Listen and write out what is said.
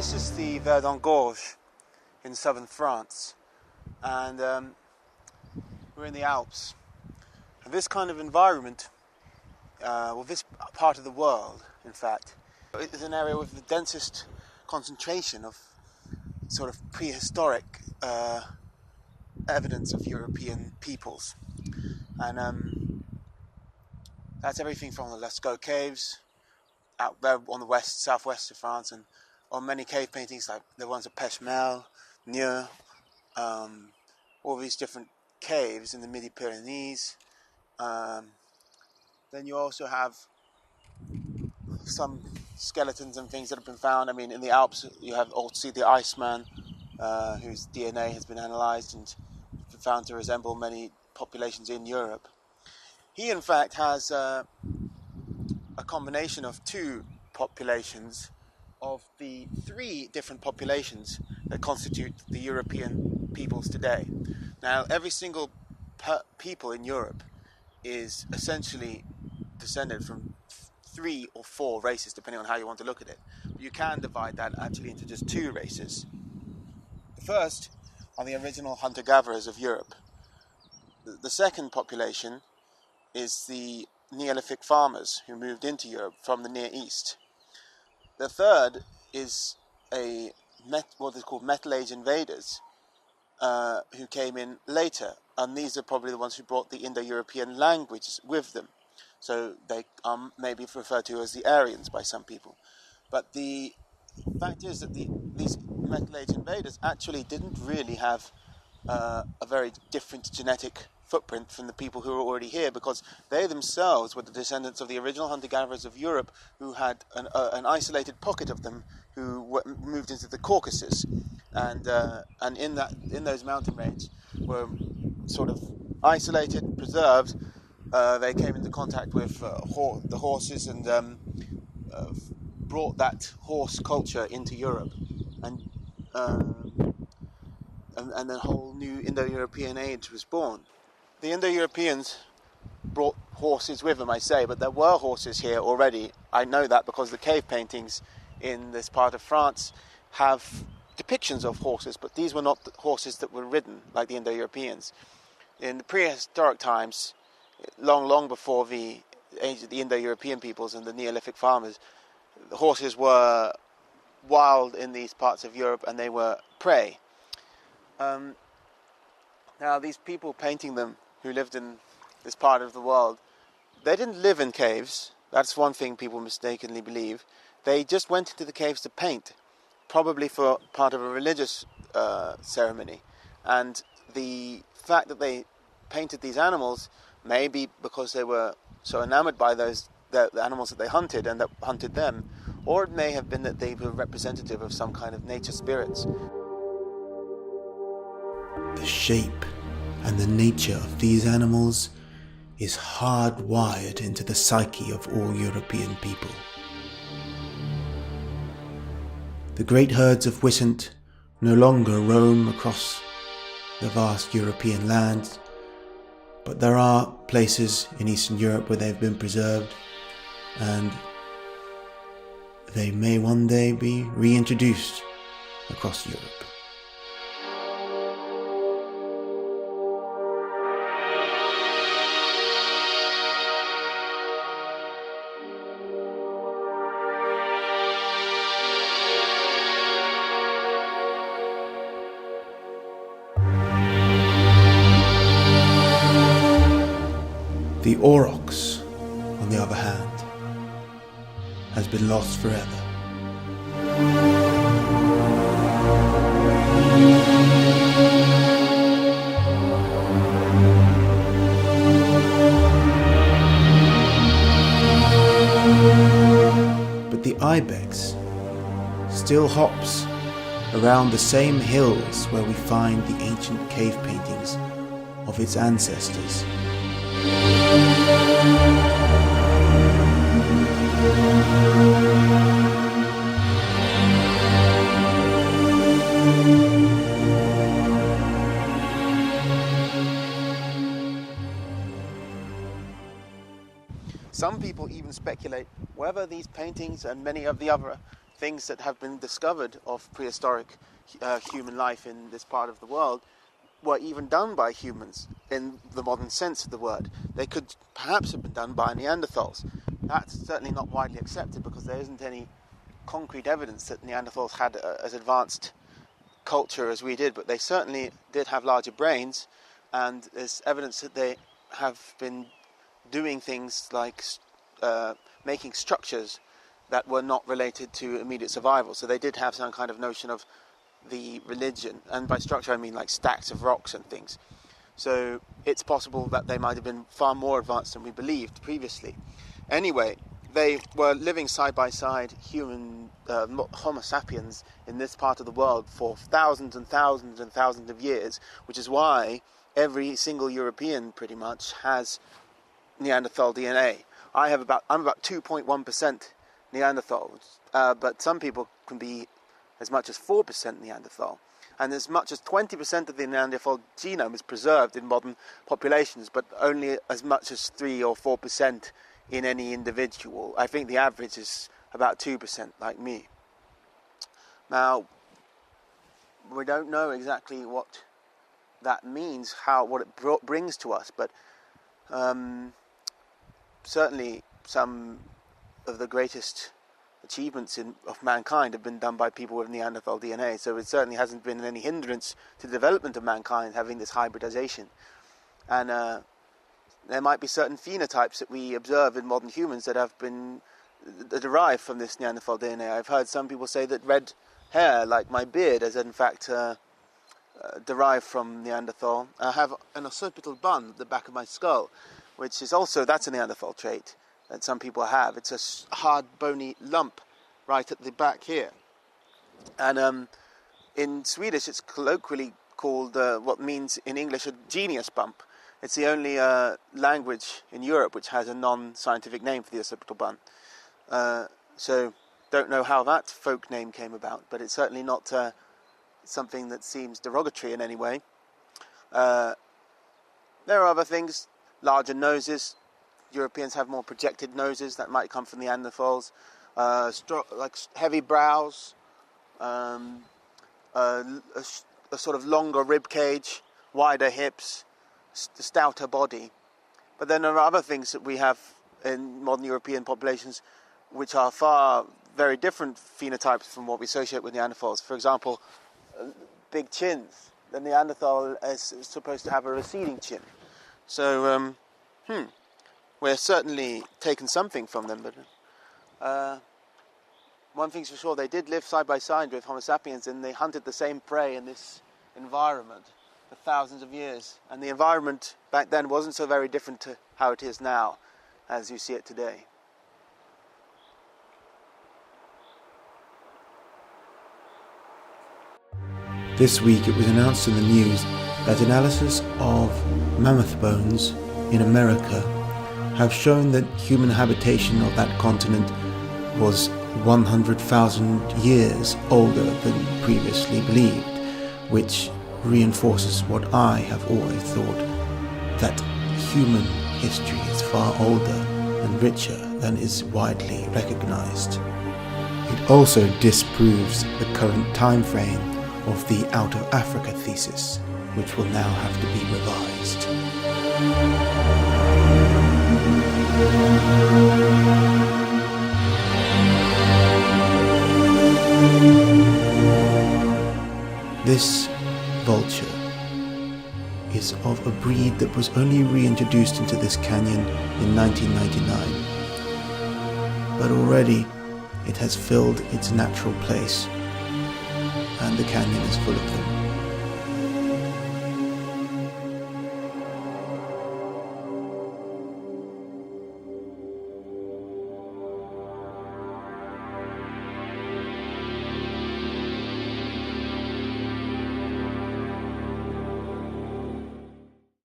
This is the Verdon Gorge in southern France, and we're in the Alps. And this kind of environment, this part of the world, in fact, is an area with the densest concentration of sort of prehistoric evidence of European peoples. And that's everything from the Lascaux caves out there on the southwest of France, and on many cave paintings like the ones of Pechmel, Nieux, all these different caves in the Midi-Pyrenees. Then you also have some skeletons and things that have been found. I mean, in the Alps, you have also the Iceman, whose DNA has been analysed and found to resemble many populations in Europe. He, in fact, has a combination of two populations of the three different populations that constitute the European peoples today. Now, every single people in Europe is essentially descended from 3 or 4 races, depending on how you want to look at it. You can divide that actually into just 2 races. The first are the original hunter-gatherers of Europe. The second population is the Neolithic farmers who moved into Europe from the Near East. The third is what is called Metal Age invaders, who came in later, and these are probably the ones who brought the Indo-European languages with them. So they are maybe referred to as the Aryans by some people. But the fact is that these Metal Age invaders actually didn't really have a very different genetic footprint from the people who were already here, because they themselves were the descendants of the original hunter-gatherers of Europe, who had an isolated pocket of them who moved into the Caucasus, and in those mountain ranges were sort of isolated, preserved. They came into contact with the horses and brought that horse culture into Europe, and a whole new Indo-European age was born. The Indo-Europeans brought horses with them, I say, but there were horses here already. I know that because the cave paintings in this part of France have depictions of horses, but these were not the horses that were ridden like the Indo-Europeans. In the prehistoric times, long before the age of the Indo-European peoples and the Neolithic farmers, the horses were wild in these parts of Europe, and they were prey. Now, these people painting them, who lived in this part of the world, they didn't live in caves. That's one thing people mistakenly believe. They just went into the caves to paint, probably for part of a religious ceremony. And the fact that they painted these animals may be because they were so enamored by the animals that they hunted and that hunted them, or it may have been that they were representative of some kind of nature spirits. The shape and the nature of these animals is hardwired into the psyche of all European people. The great herds of Wisent no longer roam across the vast European lands, but there are places in Eastern Europe where they've been preserved, and they may one day be reintroduced across Europe. The aurochs, on the other hand, has been lost forever. But the ibex still hops around the same hills where we find the ancient cave paintings of its ancestors. Some people even speculate whether these paintings and many of the other things that have been discovered of prehistoric human life in this part of the world were even done by humans in the modern sense of the word. They could perhaps have been done by Neanderthals. That's certainly not widely accepted because there isn't any concrete evidence that Neanderthals had as advanced culture as we did, but they certainly did have larger brains, and there's evidence that they have been doing things like making structures that were not related to immediate survival. So they did have some kind of notion of the religion, and by structure I mean like stacks of rocks and things. So it's possible that they might have been far more advanced than we believed previously. Anyway, they were living side by side, human Homo sapiens, in this part of the world for thousands and thousands and thousands of years, which is why every single European pretty much has Neanderthal DNA. I'm about 2.1% Neanderthal, but some people can be as much as 4% Neanderthal, and as much as 20% of the Neanderthal genome is preserved in modern populations, but only as much as 3 or 4% in any individual. I think the average is about 2%, like me. Now, we don't know exactly what that means, what it brings to us, but certainly some of the greatest achievements of mankind have been done by people with Neanderthal DNA, so it certainly hasn't been any hindrance to the development of mankind having this hybridization. And there might be certain phenotypes that we observe in modern humans that have been derived from this Neanderthal DNA. I've heard some people say that red hair, like my beard, is in fact derived from Neanderthal. I have an occipital bun at the back of my skull, which is also, that's a Neanderthal trait that some people have. It's a hard, bony lump right at the back here. And in Swedish, it's colloquially called what means in English a genius bump. It's the only language in Europe which has a non-scientific name for the occipital bun. So don't know how that folk name came about, but it's certainly not something that seems derogatory in any way. There are other things, larger noses. Europeans have more projected noses that might come from the Neanderthals, like heavy brows, a sort of longer rib cage, wider hips, stouter body. But then there are other things that we have in modern European populations which are very different phenotypes from what we associate with Neanderthals. For example, big chins. The Neanderthal is supposed to have a receding chin. So, we're certainly taken something from them, but one thing's for sure, they did live side by side with Homo sapiens, and they hunted the same prey in this environment for thousands of years. And the environment back then wasn't so very different to how it is now, as you see it today. This week it was announced in the news that analysis of mammoth bones in America have shown that human habitation of that continent was 100,000 years older than previously believed, which reinforces what I have always thought, that human history is far older and richer than is widely recognized. It also disproves the current time frame of the Out of Africa thesis, which will now have to be revised. This vulture is of a breed that was only reintroduced into this canyon in 1999, but already it has filled its natural place, and the canyon is full of them.